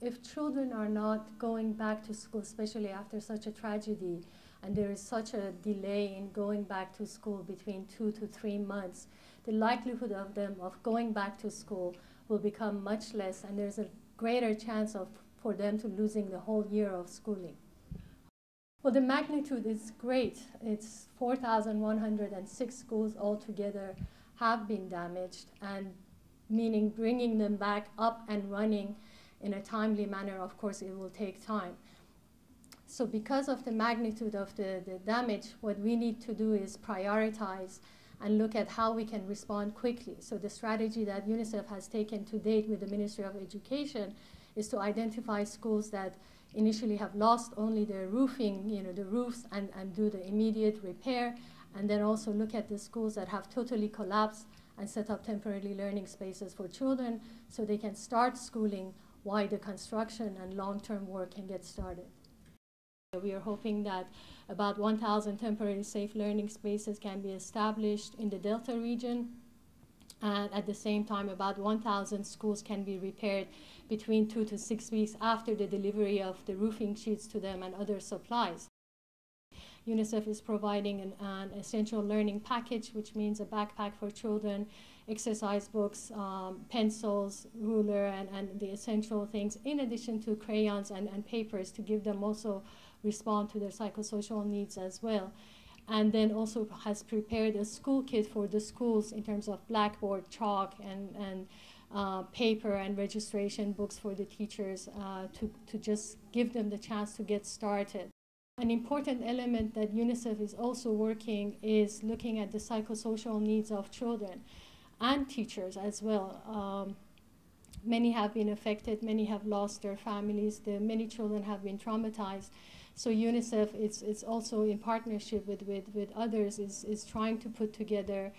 if children are not going back to school, especially after such a tragedy, and there is such a delay in going back to school between 2 to 3 months, the likelihood of them of going back to school will become much less, and there's a greater chance for them to losing the whole year of schooling. Well, the magnitude is great. It's 4,106 schools altogether have been damaged, and meaning bringing them back up and running in a timely manner, of course, it will take time. So because of the magnitude of the damage, what we need to do is prioritize and look at how we can respond quickly. So the strategy that UNICEF has taken to date with the Ministry of Education is to identify schools that initially have lost only their roofing, the roofs, and do the immediate repair, and then also look at the schools that have totally collapsed and set up temporary learning spaces for children so they can start schooling while the construction and long-term work can get started. We are hoping that about 1,000 temporary safe learning spaces can be established in the Delta region, and at the same time about 1,000 schools can be repaired between 2 to 6 weeks after the delivery of the roofing sheets to them and other supplies. UNICEF is providing an essential learning package, which means a backpack for children, exercise books, pencils, ruler, and the essential things, in addition to crayons and papers to give them also respond to their psychosocial needs as well. And then also has prepared a school kit for the schools in terms of blackboard, chalk, and paper and registration books for the teachers to just give them the chance to get started. An important element that UNICEF is also working is looking at the psychosocial needs of children and teachers as well. Many have been affected, many have lost their families, many children have been traumatized. So UNICEF is also in partnership with others is trying to put together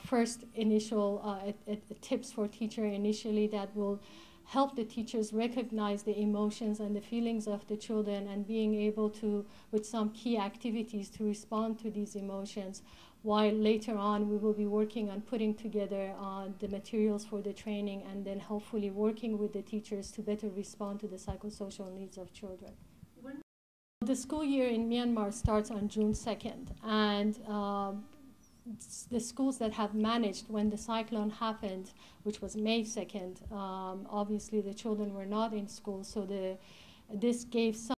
first initial tips for teacher initially that will help the teachers recognize the emotions and the feelings of the children and being able to, with some key activities, to respond to these emotions, while later on we will be working on putting together the materials for the training and then hopefully working with the teachers to better respond to the psychosocial needs of children. The school year in Myanmar starts on June 2nd, and the schools that have managed when the cyclone happened, which was May 2nd, obviously the children were not in school, so this gave some